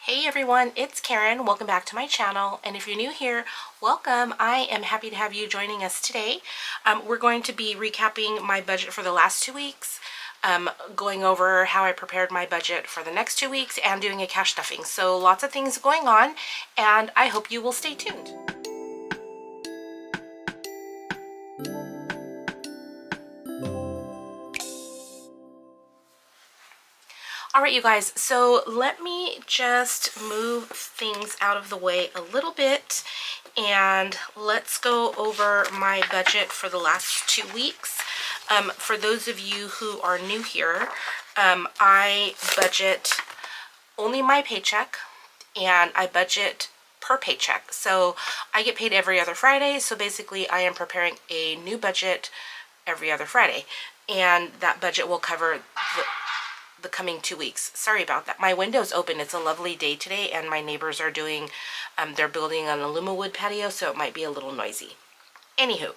Hey everyone, it's Karen. Welcome back to my channel. And if you're new here, welcome. I am happy to have you joining us today. We're going to be recapping my budget for the last 2 weeks, going over how I prepared my budget for the next 2 weeks, and doing a cash stuffing. So lots of things going on, and I hope you will stay tuned. All right, you guys, so let me just move things out of the way a little bit and let's go over my budget for the last 2 weeks. For those of you who are new here, I budget only my paycheck and I budget per paycheck. So I get paid every other Friday. So basically I am preparing a new budget every other Friday, and that budget will cover the coming 2 weeks. Sorry about that. My window's open. It's a lovely day today, and my neighbors are doing, they're building an aluminum wood patio, so it might be a little noisy. Anywho,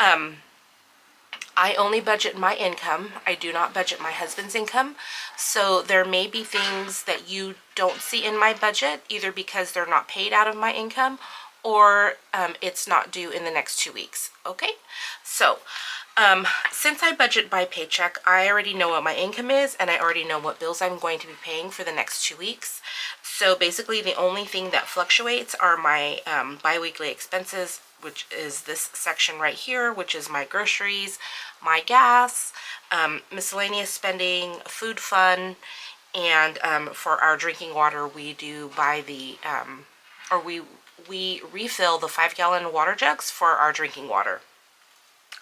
I only budget my income. I do not budget my husband's income. So there may be things that you don't see in my budget, either because they're not paid out of my income or it's not due in the next 2 weeks. Okay, so since I budget by paycheck, I already know what my income is and I already know what bills I'm going to be paying for the next 2 weeks. So basically the only thing that fluctuates are my bi-weekly expenses, which is this section right here, which is my groceries, my gas, miscellaneous spending, food fund, and for our drinking water, we do buy the, or we refill the 5-gallon water jugs for our drinking water.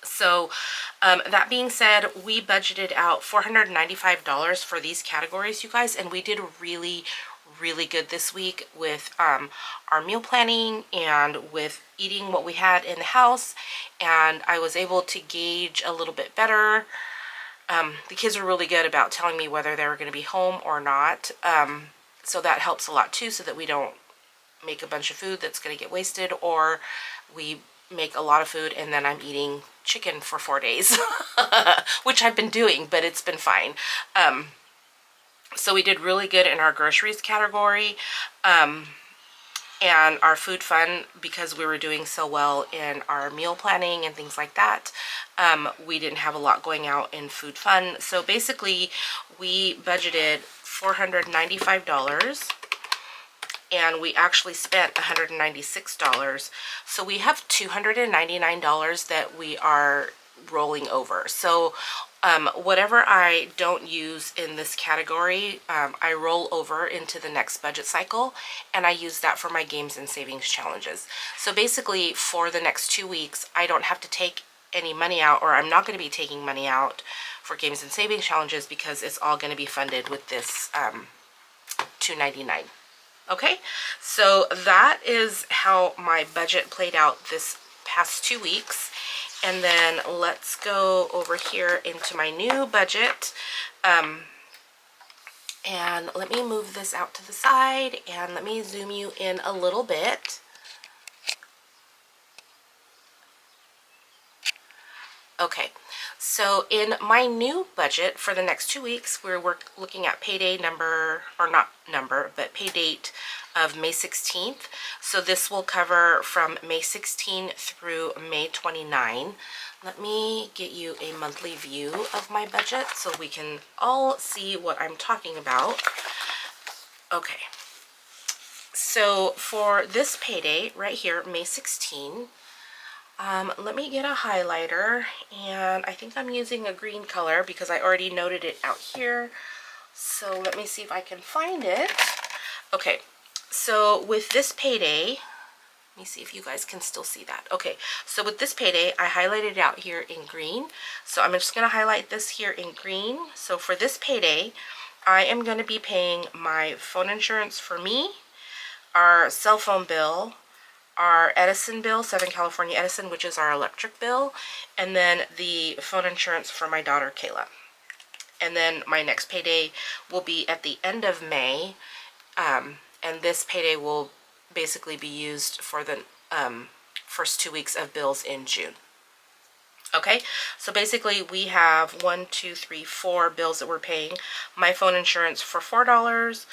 So that being said, we budgeted out $495 for these categories, you guys, and we did really good this week with our meal planning and with eating what we had in the house, and I was able to gauge a little bit better. The kids were really good about telling me whether they were going to be home or not, so that helps a lot too, so that we don't make a bunch of food that's going to get wasted, or we make a lot of food and then I'm eating chicken for 4 days, which I've been doing, but it's been fine. So we did really good in our groceries category, and our food fund, because we were doing so well in our meal planning and things like that. We didn't have a lot going out in food fund. So basically we budgeted $495 and we actually spent $196. So we have $299 that we are rolling over. So whatever I don't use in this category, I roll over into the next budget cycle, and I use that for my games and savings challenges. So basically for the next 2 weeks, I don't have to take any money out, or I'm not going to be taking money out for games and savings challenges, because it's all going to be funded with this $299. Okay, so that is how my budget played out this past 2 weeks. And then let's go over here into my new budget. And let me move this out to the side and let me zoom you in a little bit. Okay, so in my new budget for the next 2 weeks, we're looking at payday number, or not number, but pay date of May 16th. So this will cover from May 16 through May 29. Let me get you a monthly view of my budget so we can all see what I'm talking about. Okay, so for this payday right here, May 16, let me get a highlighter, and I think I'm using a green color because I already noted it out here. So let me see if I can find it. Okay, so with this payday, let me see if you guys can still see that. Okay, so with this payday, I highlighted it out here in green. So I'm just going to highlight this here in green. So for this payday, I am going to be paying my phone insurance for me, our cell phone bill, our Edison bill, Southern California Edison, which is our electric bill, and then the phone insurance for my daughter Kayla. And then my next payday will be at the end of May, and this payday will basically be used for the first 2 weeks of bills in June. Okay, so basically we have 1, 2, 3, 4 bills that we're paying. My phone insurance for $4,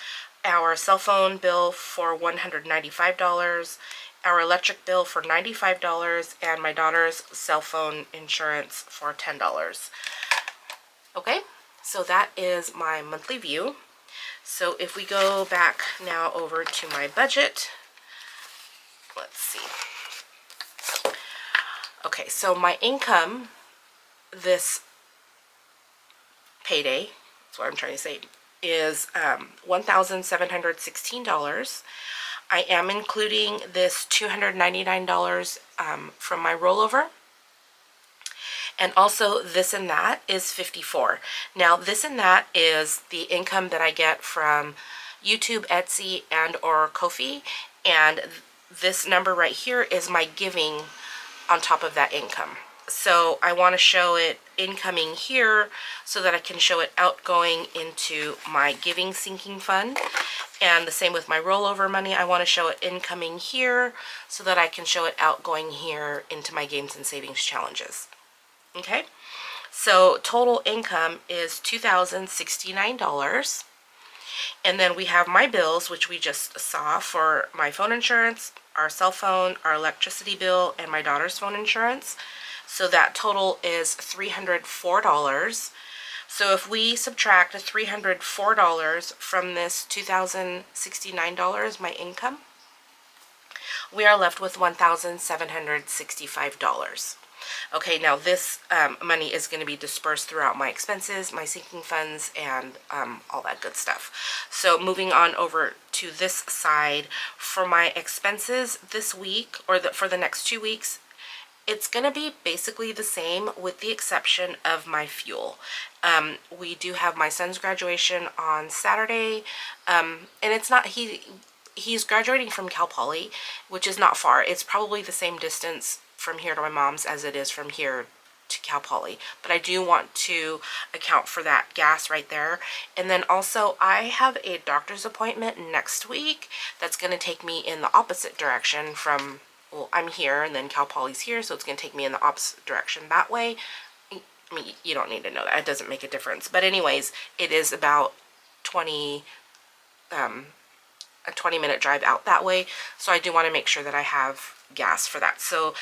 our cell phone bill for $195, our electric bill for $95, and my daughter's cell phone insurance for $10. Okay, so that is my monthly view. So if we go back now over to my budget, let's see. Okay, so my income this payday, that's what I'm trying to say, is $1,716. I am including this $299 from my rollover. And also this and that is $54. Now this and that is the income that I get from YouTube, Etsy, and or Ko-fi. And this number right here is my giving on top of that income. So I want to show it incoming here so that I can show it outgoing into my giving sinking fund. And the same with my rollover money. I want to show it incoming here so that I can show it outgoing here into my games and savings challenges. Okay, so total income is $2,069. And then we have my bills, which we just saw, for my phone insurance, our cell phone, our electricity bill, and my daughter's phone insurance. So that total is $304. So if we subtract $304 from this $2,069, my income, we are left with $1,765. Okay, now this money is going to be dispersed throughout my expenses, my sinking funds, and all that good stuff. So moving on over to this side, for my expenses this week, or for the next 2 weeks, it's going to be basically the same with the exception of my fuel. We do have my son's graduation on Saturday, and it's not, he's graduating from Cal Poly, which is not far. It's probably the same distance from here to my mom's as it is from here to Cal Poly, but I do want to account for that gas right there. And then also I have a doctor's appointment next week that's going to take me in the opposite direction from, well, I'm here and then Cal Poly's here, so it's going to take me in the opposite direction that way. I mean, you don't need to know that, it doesn't make a difference, but anyways, it is about a 20-minute drive out that way, so I do want to make sure that I have gas for that. So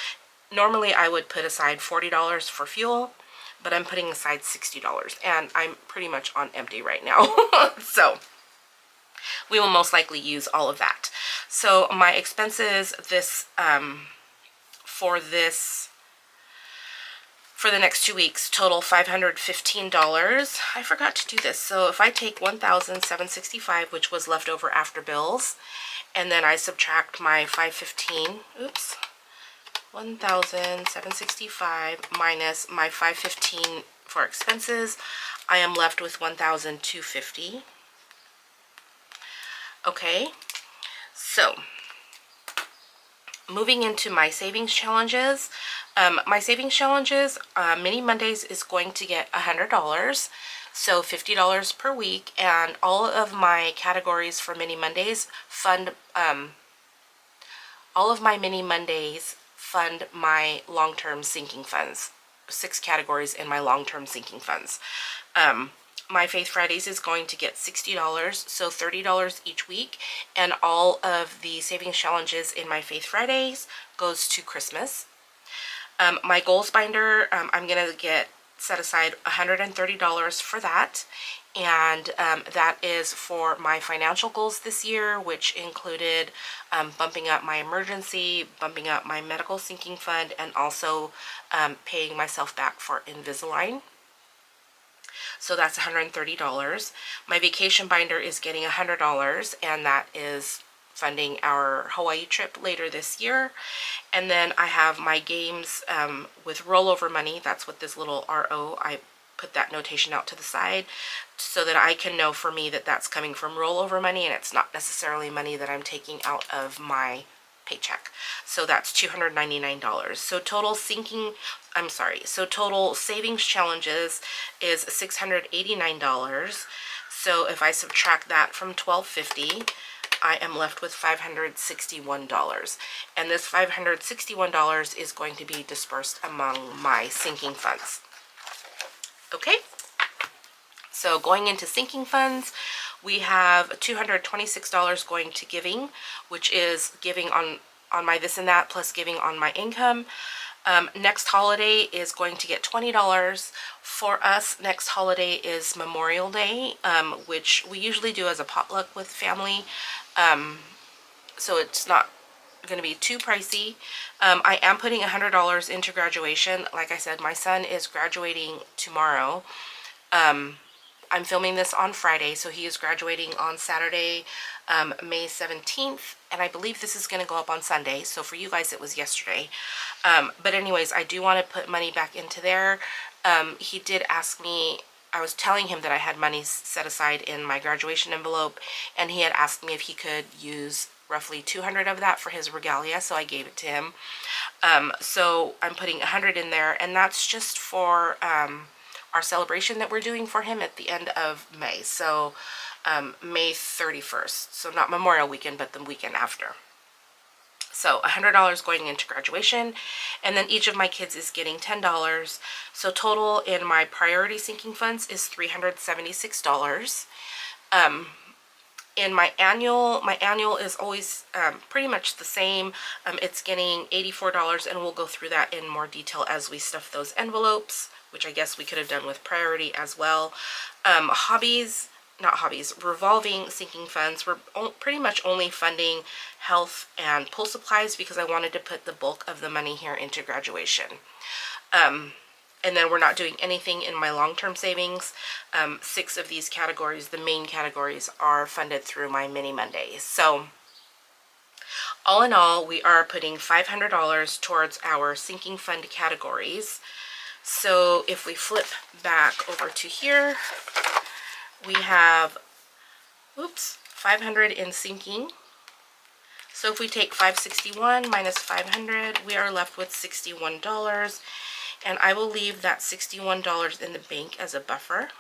normally I would put aside $40 for fuel, but I'm putting aside $60, and I'm pretty much on empty right now. So we will most likely use all of that. So my expenses this for the next 2 weeks total $515. I forgot to do this. So if I take $1,765, which was left over after bills, and then I subtract my $515, oops, $1,765 minus my $515 for expenses, I am left with $1,250. Okay, so moving into my savings challenges. My savings challenges, Mini Mondays is going to get $100, so $50 per week, and all of my categories for Mini Mondays fund, all of my Mini Mondays fund my long-term sinking funds. 6 categories in my long-term sinking funds. My Faith Fridays is going to get $60, so $30 each week, and all of the savings challenges in my Faith Fridays goes to Christmas. My goals binder, I'm going to get set aside $130 for that, and that is for my financial goals this year, which included bumping up my emergency, bumping up my medical sinking fund, and also paying myself back for Invisalign. So that's $130. My vacation binder is getting $100, and that is funding our Hawaii trip later this year. And then I have my games with rollover money. That's what this little RO, I put that notation out to the side so that I can know for me that that's coming from rollover money and it's not necessarily money that I'm taking out of my paycheck. So that's $299. So total total savings challenges is $689. So if I subtract that from $1,250, I am left with $561. And this $561 is going to be dispersed among my sinking funds. Okay? So going into sinking funds, We have $226 going to giving, which is giving on my this and that plus giving on my income. Next holiday is going to get $20. For us, next holiday is Memorial Day, which we usually do as a potluck with family. So it's not going to be too pricey. I am putting $100 into graduation. Like I said, my son is graduating tomorrow. I'm filming this on Friday, so he is graduating on Saturday, May 17th, and I believe this is going to go up on Sunday, so for you guys it was yesterday. But anyways, I do want to put money back into there. He did ask me, I was telling him that I had money set aside in my graduation envelope, and he had asked me if he could use roughly 200 of that for his regalia, so I gave it to him. So I'm putting 100 in there, and that's just for our celebration that we're doing for him at the end of May. So May 31st. So not Memorial Weekend, but the weekend after. So $100 going into graduation, and then each of my kids is getting $10. So total in my priority sinking funds is $376. In my annual is always pretty much the same. It's getting $84, and we'll go through that in more detail as we stuff those envelopes, which I guess we could have done with priority as well. Revolving sinking funds, we're pretty much only funding health and pool supplies because I wanted to put the bulk of the money here into graduation. And then we're not doing anything in my long-term savings. 6 of these categories, the main categories, are funded through my mini Mondays. So all in all, we are putting $500 towards our sinking fund categories. So if we flip back over to here, we have, 500 in sinking. So if we take 561 minus 500, we are left with $61. And I will leave that $61 in the bank as a buffer.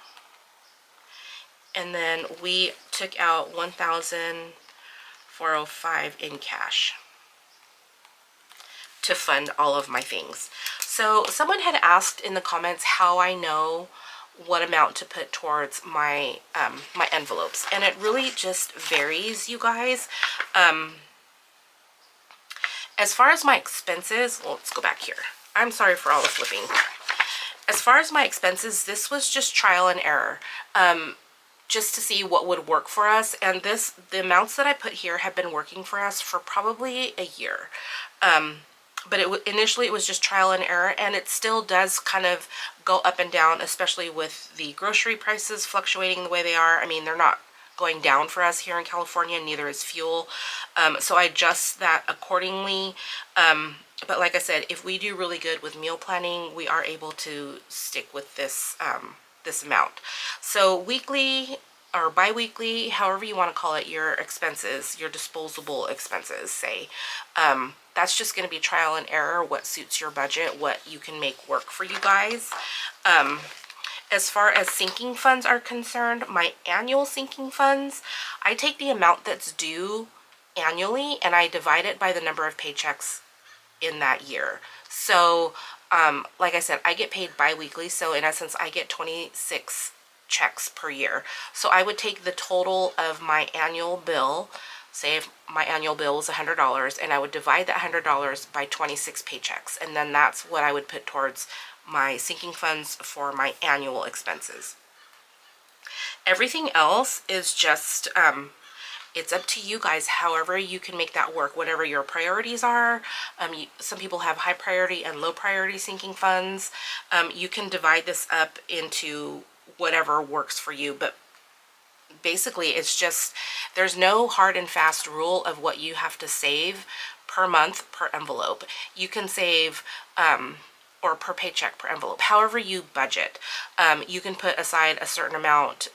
And then we took out $1,405 in cash to fund all of my things. So someone had asked in the comments how I know what amount to put towards my my envelopes, and it really just varies, you guys. As far as my expenses, well, let's go back here. I'm sorry for all the flipping. As far as my expenses, this was just trial and error, just to see what would work for us. And the amounts that I put here have been working for us for probably a year. But initially it was just trial and error, and it still does kind of go up and down, especially with the grocery prices fluctuating the way they are. I mean, they're not going down for us here in California, neither is fuel. So I adjust that accordingly. But like I said, if we do really good with meal planning, we are able to stick with this this amount. So weekly or bi-weekly, however you want to call it, your expenses, your disposable expenses, say, that's just going to be trial and error, what suits your budget, what you can make work for you guys. As far as sinking funds are concerned, my annual sinking funds, I take the amount that's due annually and I divide it by the number of paychecks in that year. So like I said, I get paid bi-weekly, so in essence I get 26 checks per year. So I would take the total of my annual bill, say if my annual bill was $100, and I would divide that $100 by 26 paychecks, and then that's what I would put towards my sinking funds for my annual expenses. Everything else is just it's up to you guys, however you can make that work, whatever your priorities are. Some people have high priority and low priority sinking funds. You can divide this up into whatever works for you, but basically it's just, there's no hard and fast rule of what you have to save per month per envelope. You can save or per paycheck per envelope, however you budget. You can put aside a certain amount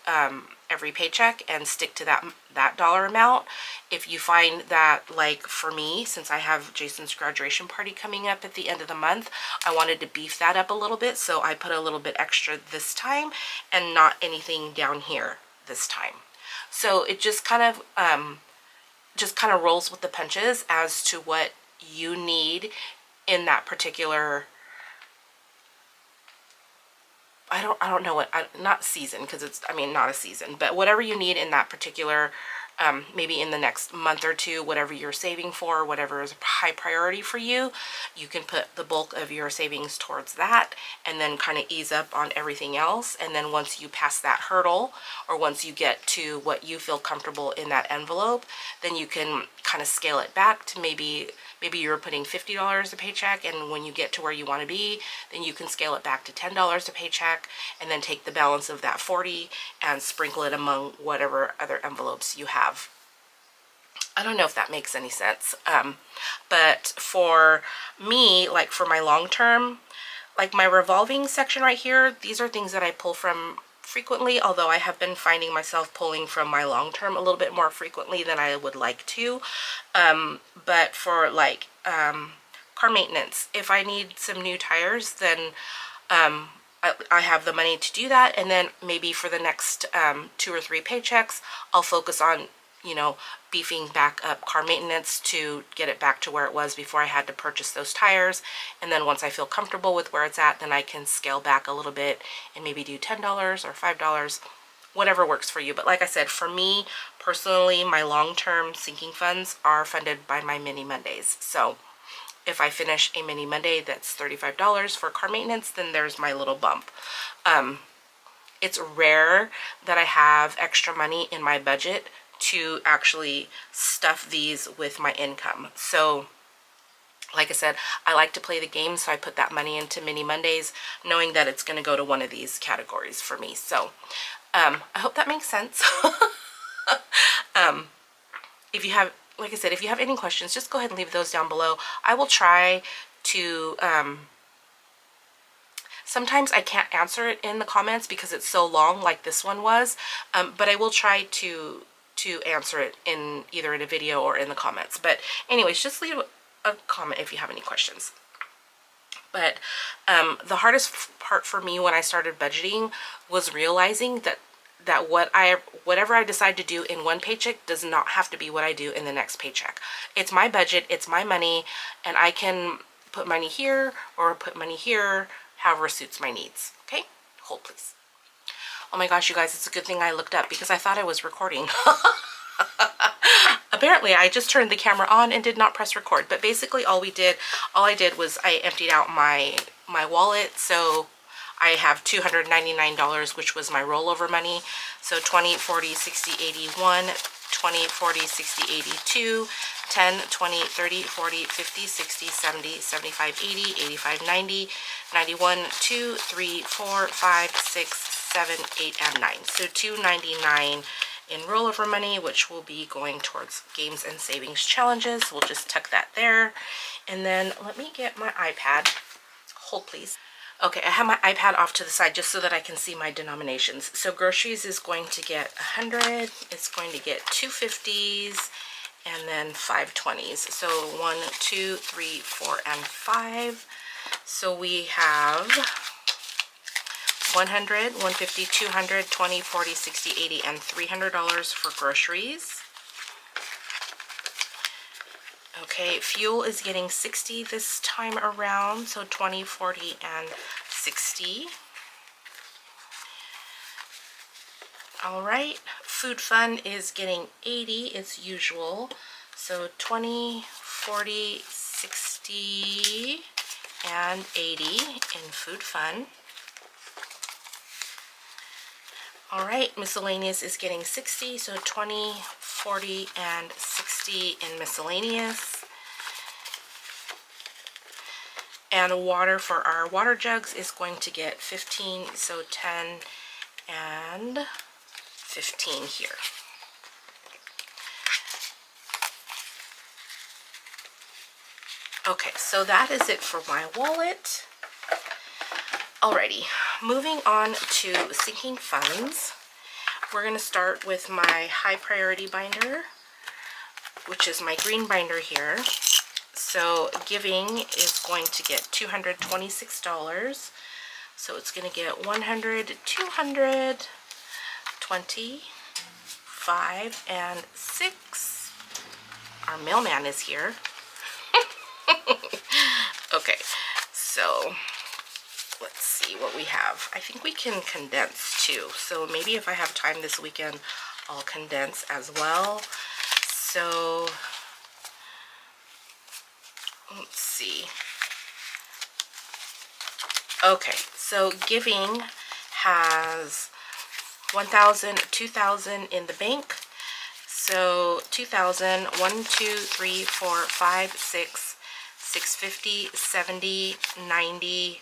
every paycheck and stick to that dollar amount. If you find that, like for me, since I have Jason's graduation party coming up at the end of the month, I wanted to beef that up a little bit, so I put a little bit extra this time and not anything down here this time. So it just kind of rolls with the punches as to what you need in that particular I don't know what, not season, because it's, I mean, not a season, but whatever you need in that particular, maybe in the next month or two, whatever you're saving for, whatever is high priority for you, you can put the bulk of your savings towards that and then kind of ease up on everything else. And then once you pass that hurdle, or once you get to what you feel comfortable in that envelope, then you can kind of scale it back to maybe you're putting $50 a paycheck, and when you get to where you want to be, then you can scale it back to $10 a paycheck, and then take the balance of that 40 and sprinkle it among whatever other envelopes you have. I don't know if that makes any sense. But for me, like for my long term, like my revolving section right here, these are things that I pull from frequently, although I have been finding myself pulling from my long term a little bit more frequently than I would like to. But for like car maintenance, if I need some new tires, then I have the money to do that. And then maybe for the next 2 or 3 paychecks, I'll focus on, you know, beefing back up car maintenance to get it back to where it was before I had to purchase those tires. And then once I feel comfortable with where it's at, then I can scale back a little bit and maybe do $10 or $5, whatever works for you. But like I said, for me personally, my long-term sinking funds are funded by my mini Mondays. So if I finish a mini Monday that's $35 for car maintenance, then there's my little bump. It's rare that I have extra money in my budget to actually stuff these with my income. So like I said, I like to play the game, so I put that money into mini Mondays knowing that it's going to go to one of these categories for me. So I hope that makes sense. If you have, like I said, if you have any questions, just go ahead and leave those down below. I will try to, sometimes I can't answer it in the comments because it's so long, like this one was, but I will try to answer it in either in a video or in the comments. But anyways, just leave a comment if you have any questions. But the hardest part for me when I started budgeting was realizing that whatever I decide to do in one paycheck does not have to be what I do in the next paycheck. It's my budget, it's my money, and I can put money here or put money here, however suits my needs. Okay, hold please. Oh my gosh, you guys, it's a good thing I looked up because I thought I was recording. Apparently I just turned the camera on and did not press record. But basically all I did was I emptied out my wallet. So I have $299, which was my rollover money. So 20, 40, 60, 81, 20, 40, 60, 82, 10, 20, 30, 40, 50, 60, 70, 75, 80, 85, 90, 91, 2, 3, 4, 5, 6, 7, 8, and 9. So $299 in rollover money, which will be going towards games and savings challenges. We'll just tuck that there. And then let me get my iPad. Hold please. Okay, I have my iPad off to the side just so that I can see my denominations. So groceries is going to get 100, it's going to get 2 50s, and then 5 20s. So 1, 2, 3, 4, and 5. So we have 100, 150, 200, 20, 40, 60, 80, and $300 for groceries. Okay, fuel is getting 60 this time around, so 20, 40, and 60. All right, food fund is getting 80, it's usual, so 20, 40, 60, and 80 in food fund. All right, miscellaneous is getting 60, so 20, 40, and 60 in miscellaneous. And water for our water jugs is going to get 15, so 10 and 15 here. Okay, so that is it for my wallet. Alrighty, moving on to sinking funds. We're going to start with my high priority binder, which is my green binder here. So giving is going to get $226. So it's going to get 100, 200, 20, 5, and 6. Our mailman is here. Okay, so let's see what we have. I think we can condense too. So maybe if I have time this weekend, I'll condense as well. So let's see. Okay, so giving has 1,000, 2,000 in the bank. So 2,000, 1, 2, 3, 4, 5, 6, 650, 70, 90,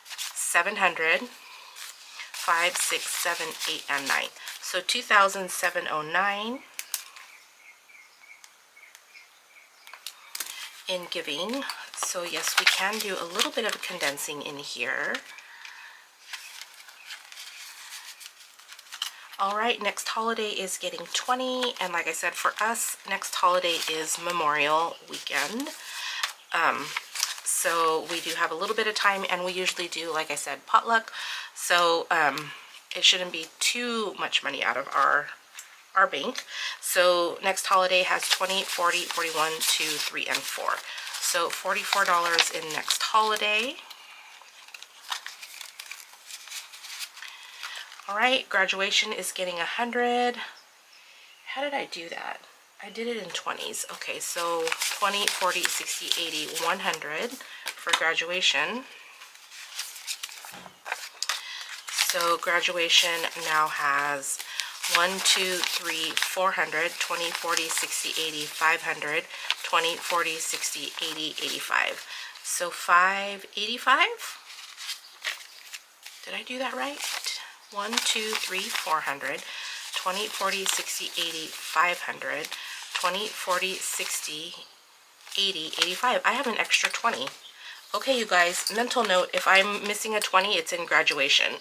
700, 5, 6, 7, 8, and 9. So 2,709 in giving. So yes, we can do a little bit of condensing in here. All right, next holiday is getting 20, and like I said, for us, next holiday is Memorial Weekend. So we do have a little bit of time, and we usually do, like I said, potluck. So it shouldn't be too much money out of our bank. So next holiday has 20, 40, 41, 2, 3, and 4. So $44 in next holiday. All right, graduation is getting 100. How did I do that? I did it in 20s. Okay, so 20, 40, 60, 80, 100 for graduation. So graduation now has 1, 2, 3, 400, 20, 40, 60, 80, 500, 20, 40, 60, 80, 85. So 585? Did I do that right? 1, 2, 3, 400, 20, 40, 60, 80, 500, 20, 40, 60, 80, 85. I have an extra 20. Okay, you guys, mental note, if I'm missing a 20, it's in graduation.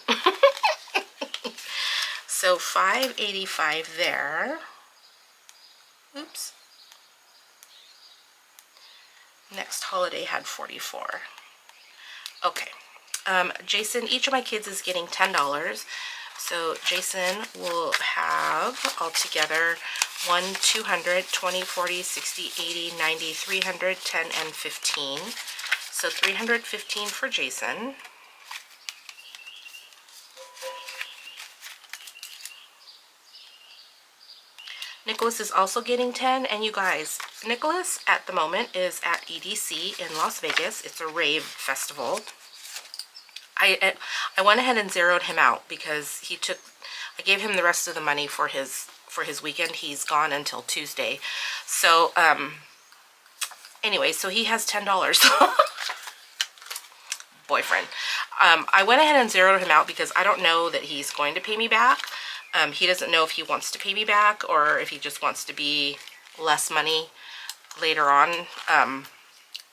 So 585 there. Oops. Next holiday had 44. Okay. Jason, each of my kids is getting $10. So Jason will have altogether 1, 200, 20, 40, 60, 80, 90, 300, 10, and 15. So 315 for Jason. Nicholas is also getting 10, and you guys, Nicholas at the moment is at EDC in Las Vegas. It's a rave festival. I went ahead and zeroed him out because I gave him the rest of the money for his weekend. He's gone until Tuesday. So anyway, so he has $10. Boyfriend. I went ahead and zeroed him out because I don't know that he's going to pay me back. He doesn't know if he wants to pay me back or if he just wants to be less money later on.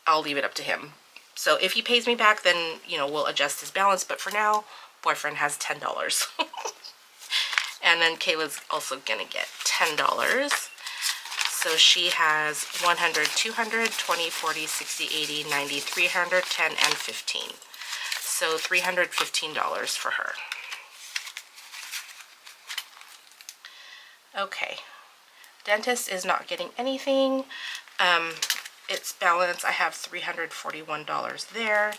I'll leave it up to him. So if he pays me back, then, you know, we'll adjust his balance. But for now, boyfriend has $10. And then Kayla's also going to get $10. So she has 100, 200, 20, 40, 60, 80, 90, 300, 10, and 15. So $315 for her. Okay. Dentist is not getting anything. Its balance, I have $341 there.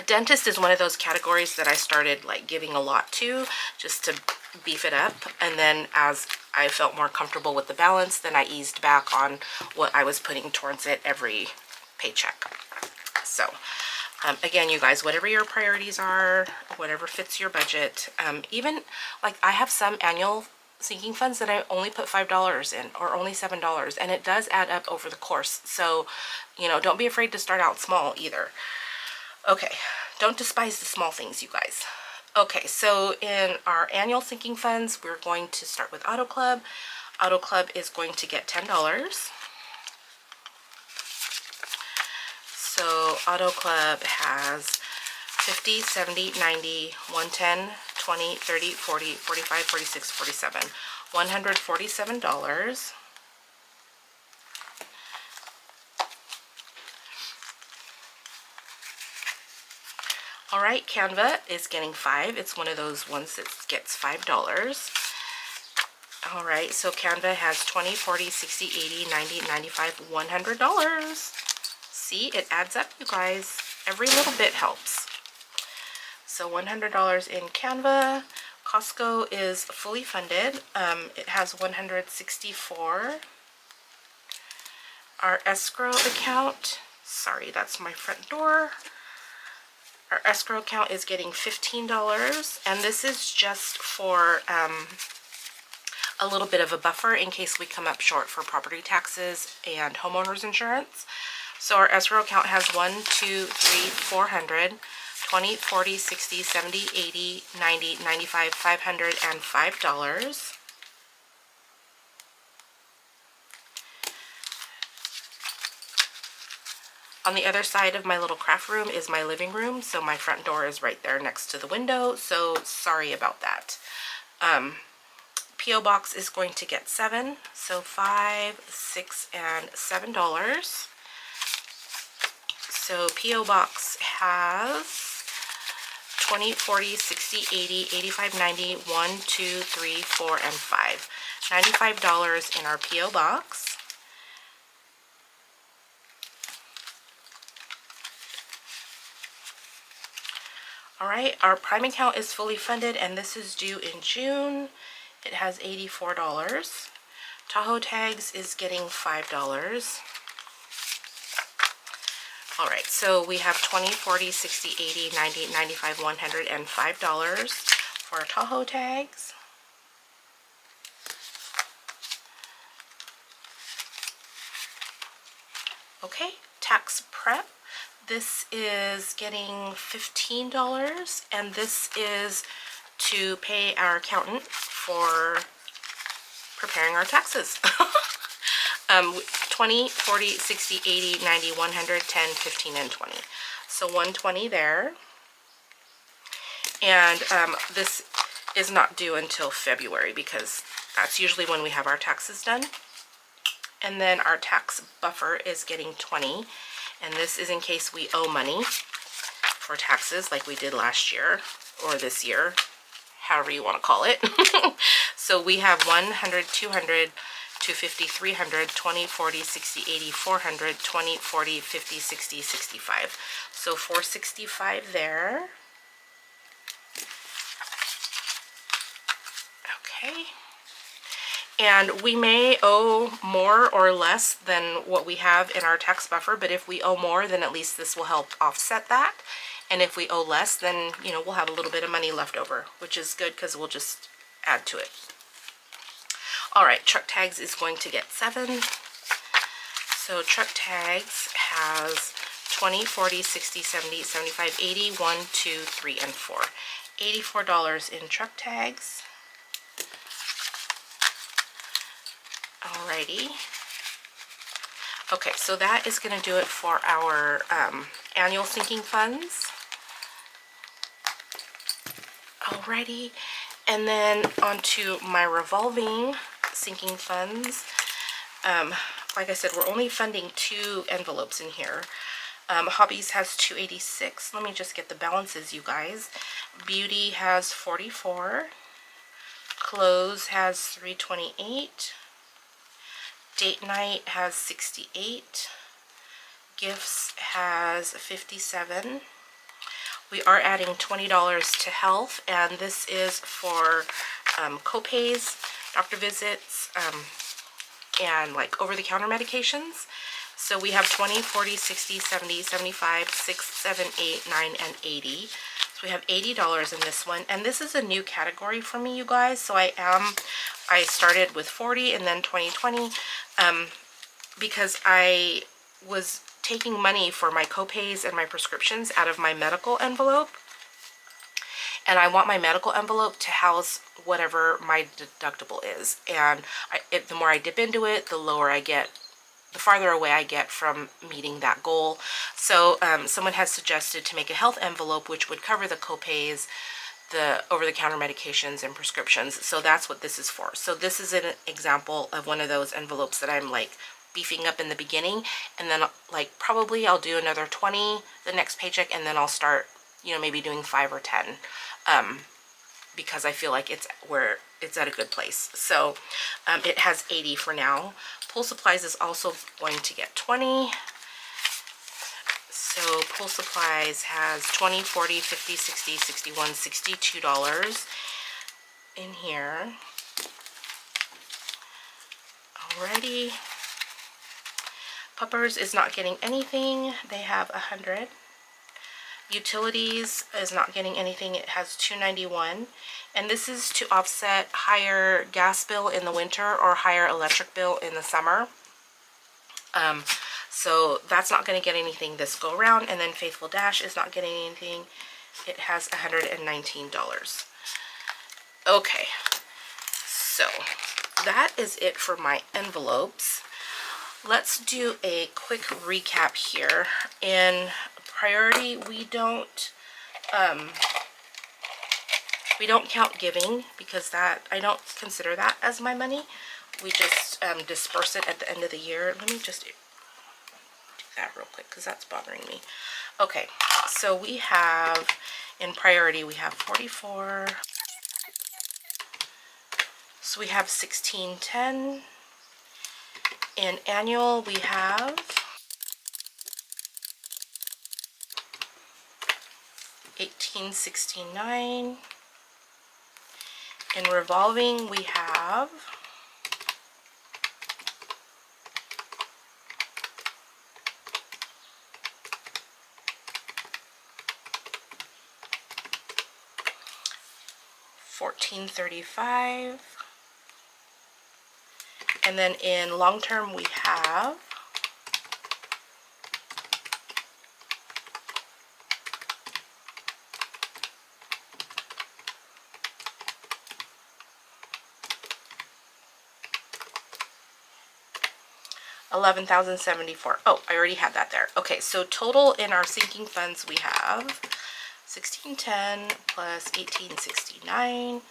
Dentist is one of those categories that I started like giving a lot to just to beef it up, and then as I felt more comfortable with the balance, then I eased back on what I was putting towards it every paycheck. So again, you guys, whatever your priorities are, whatever fits your budget, even like I have some annual sinking funds that I only put $5 in or only $7, and it does add up over the course. So, you know, don't be afraid to start out small either. Okay, don't despise the small things, you guys. Okay, so in our annual sinking funds, we're going to start with Auto Club. Auto Club is going to get $10. So Auto Club has 50, 70, 90, 110, 20, 30, 40, 45, 46, 47. $147. All right, Canva is getting 5. It's one of those ones that gets $5. All right, so Canva has 20, 40, 60, 80, 90, 95, $100. See, it adds up, you guys. Every little bit helps. So $100 in Canva. Costco is fully funded. It has 164. Our escrow account, sorry, that's my front door. Our escrow account is getting $15, and this is just for a little bit of a buffer in case we come up short for property taxes and homeowners insurance. So our escrow account has 1, 2, 3, 400, 20, 40, 60, 70, 80, 90, 95, $500, and $5. On the other side of my little craft room is my living room, so my front door is right there next to the window, so sorry about that. P.O. Box is going to get 7, so $5, $6, and $7. So P.O. Box has 20, 40, 60, 80, 85, 90, 1, 2, 3, 4, and 5. $95 in our P.O. Box. Alright, our Prime account is fully funded, and this is due in June. It has $84. Tahoe Tags is getting $5. Alright, so we have 20, 40, 60, 80, 90, 95, 100, and $5 for our Tahoe Tags. Okay, tax prep. This is getting $15, and this is to pay our accountant for preparing our taxes. 20, 40, 60, 80, 90, 100, 10, 15, and 20. So 120 there. And this is not due until February because that's usually when we have our taxes done. And then our tax buffer is getting 20. And this is in case we owe money for taxes like we did last year or this year, however you want to call it. So we have 100, 200, 250, 300, 20, 40, 60, 80, 400, 20, 40, 50, 60, 65. So 465 there. Okay. And we may owe more or less than what we have in our tax buffer, but if we owe more, then at least this will help offset that. And if we owe less, then, you know, we'll have a little bit of money left over, which is good because we'll just add to it. All right, truck tags is going to get 7. So truck tags has 20, 40, 60, 70, 75, 80, 1, 2, 3, and 4. $84 in truck tags. Alrighty. Okay, so that is going to do it for our annual sinking funds. Alrighty, and then onto my revolving sinking funds. Like I said, we're only funding 2 envelopes in here. Hobbies has 286. Let me just get the balances, you guys. Beauty has 44. Clothes has 328. Date night has 68. Gifts has 57. We are adding $20 to health, and this is for co-pays, doctor visits, and like over-the-counter medications. So we have 20, 40, 60, 70, 75, 6, 7, 8, 9, and 80. So we have $80 in this one, and this is a new category for me, you guys. So I started with 40 and then 2020 because I was taking money for my co-pays and my prescriptions out of my medical envelope, and I want my medical envelope to house whatever my deductible is. And the more I dip into it, the lower I get, the farther away I get from meeting that goal. So someone has suggested to make a health envelope which would cover the co-pays, the over-the-counter medications, and prescriptions. So that's what this is for. So this is an example of one of those envelopes that I'm like beefing up in the beginning, and then like probably I'll do another 20 the next paycheck, and then I'll start, you know, maybe doing 5 or 10 because I feel like it's at a good place. So it has 80 for now. Pool supplies is also going to get 20. So pool supplies has $20, $40, $50, $60, $61, $62 in here. Alrighty. Puppers is not getting anything. They have 100. Utilities is not getting anything. It has $291. And this is to offset higher gas bill in the winter or higher electric bill in the summer. So that's not going to get anything this go around. And then Faithful Dash is not getting anything. It has $119. Okay, so that is it for my envelopes. Let's do a quick recap here. In priority, we don't count giving, because that, I don't consider that as my money. We just disperse it at the end of the year. Let me just do that real quick because that's bothering me. Okay, so we have, in priority, we have 44. So we have 1610. In annual, we have 1869. In revolving, we have 1435. And then in long term, we have $11,074. Oh, I already had that there. Okay, so total in our sinking funds, we have 1610 plus 1869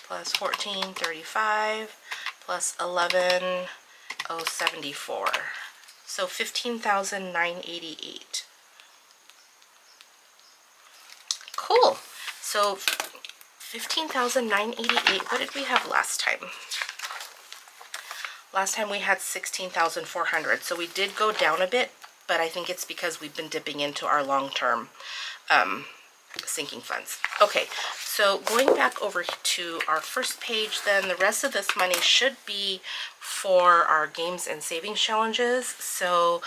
plus 1435 plus 11,074. So 15,988. Cool. So 15,988. What did we have last time? Last time we had 16,400. So we did go down a bit, but I think it's because we've been dipping into our long-term sinking funds. Okay, so going back over to our first page, then the rest of this money should be for our games and savings challenges. So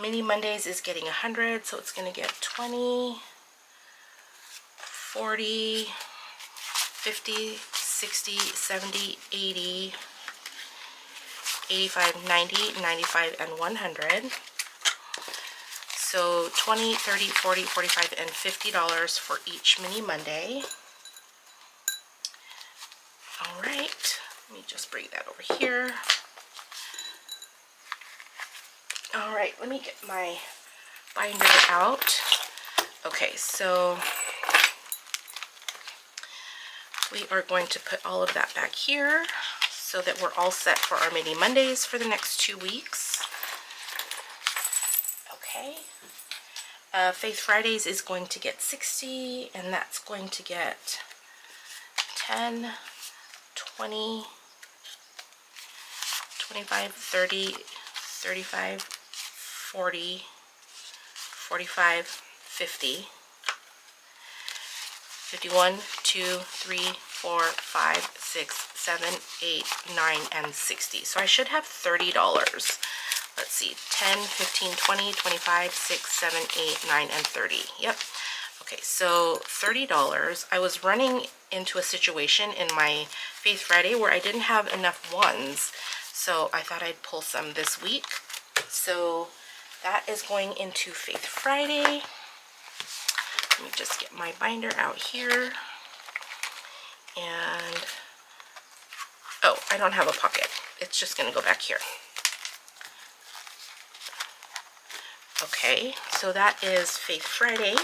Mini Mondays is getting 100, so it's going to get 20, 40, 50, 60, 70, 80, 85, 90, 95, and 100. So 20, 30, 40, 45, and $50 for each Mini Monday. All right, let me just bring that over here. All right, let me get my binder out. Okay, so we are going to put all of that back here so that we're all set for our Mini Mondays for the next 2 weeks. Okay. Faith Fridays is going to get 60, and that's going to get 10, 20, 25, 30, 35, 40, 45, 50, 51, 2, 3, 4, 5, 6, 7, 8, 9, and 60. So I should have $30. Let's see, 10, 15, 20, 25, 6, 7, 8, 9, and 30. Yep. Okay, so $30. I was running into a situation in my Faith Friday where I didn't have enough ones, so I thought I'd pull some this week. So that is going into Faith Friday. Let me just get my binder out here. And, oh, I don't have a pocket. It's just going to go back here. Okay, so that is Faith Friday.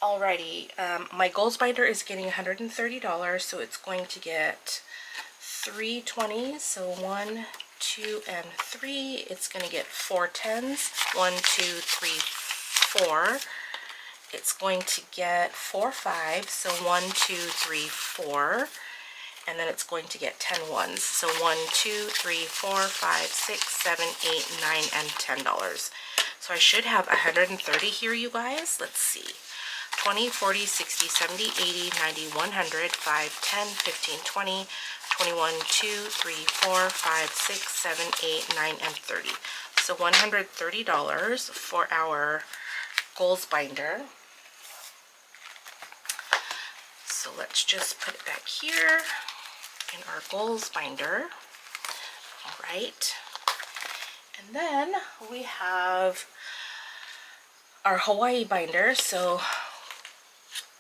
Alrighty, my goals binder is getting $130, so it's going to get 3 20s, so 1, 2, and 3. It's going to get 4 10s, 1, 2, 3, 4. It's going to get 4 5s, so 1, 2, 3, 4. And then it's going to get 10 ones. So 1, 2, 3, 4, 5, 6, 7, 8, 9, and $10. So I should have 130 here, you guys. Let's see. 20, 40, 60, 70, 80, 90, 100, 5, 10, 15, 20, 21, 2, 3, 4, 5, 6, 7, 8, 9, and 30. So $130 for our goals binder. So let's just put it back here in our goals binder. All right. And then we have our Hawaii binder. So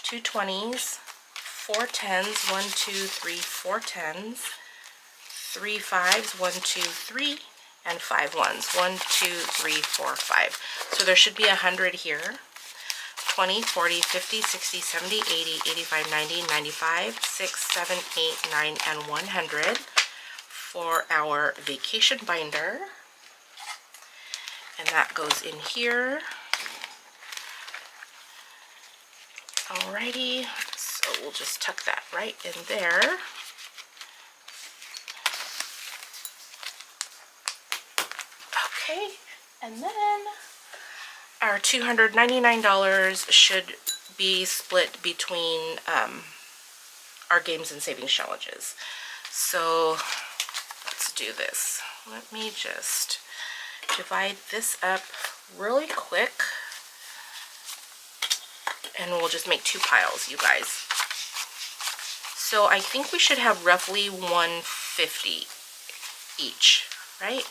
2 20s, 4 10s, 1, 2, 3, 4 10s, 3 5s, 1, 2, 3, and 5 1s. 1, 2, 3, 4, 5. So there should be 100 here. 20, 40, 50, 60, 70, 80, 85, 90, 95, 6, 7, 8, 9, and 100 for our vacation binder. And that goes in here. Alrighty, so we'll just tuck that right in there. Okay, and then our $299 should be split between our games and savings challenges. So let's do this. Let me just divide this up really quick. And we'll just make 2 piles, you guys. So I think we should have roughly 150 each, right?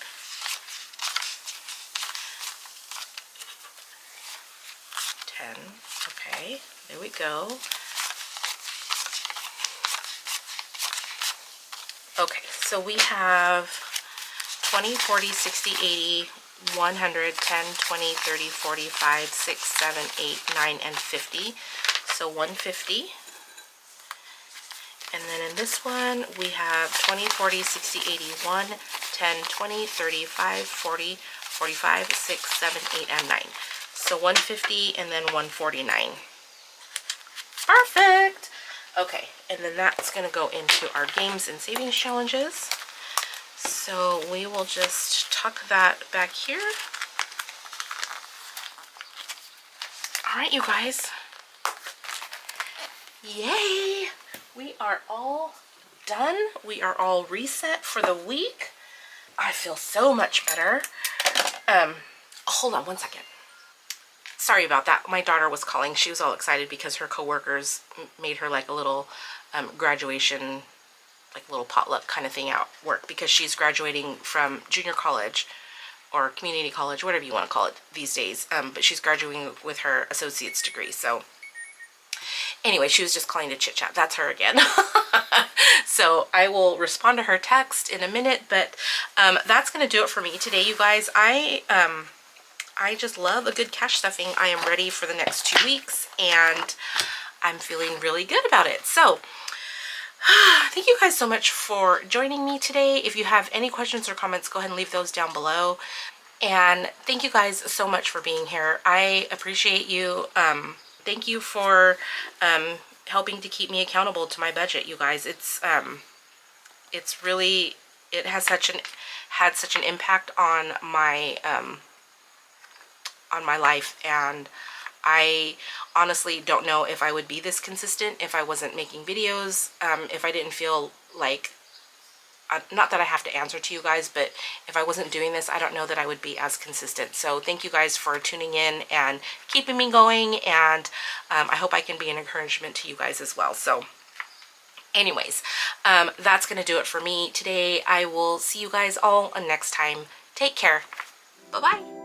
Okay, there we go. Okay, so we have 20, 40, 60, 80, 100, 10, 20, 30, 45, 6, 7, 8, 9, and 50. So 150. And then in this one, we have 20, 40, 60, 81, 10, 20, 35, 40, 45, 6, 7, 8, and 9. So 150 and then 149. Perfect. Okay, and then that's going to go into our games and savings challenges. So we will just tuck that back here. All right, you guys. Yay! We are all done. We are all reset for the week. I feel so much better. Hold on one second. Sorry about that. My daughter was calling. She was all excited because her coworkers made her like a little graduation, like little potluck kind of thing at work, because she's graduating from junior college or community college, whatever you want to call it these days. But she's graduating with her associate's degree. So anyway, she was just calling to chit chat. That's her again. So I will respond to her text in a minute, but that's going to do it for me today, you guys. I just love a good cash stuffing. I am ready for the next 2 weeks and I'm feeling really good about it. So thank you guys so much for joining me today. If you have any questions or comments, go ahead and leave those down below. And thank you guys so much for being here. I appreciate you. Thank you for helping to keep me accountable to my budget, you guys. It's really, it has had such an impact on my life, and I honestly don't know if I would be this consistent if I wasn't making videos, if I didn't feel like, not that I have to answer to you guys, but if I wasn't doing this, I don't know that I would be as consistent. So thank you guys for tuning in and keeping me going, and I hope I can be an encouragement to you guys as well. So anyways, that's going to do it for me today. I will see you guys all next time. Take care. Bye-bye.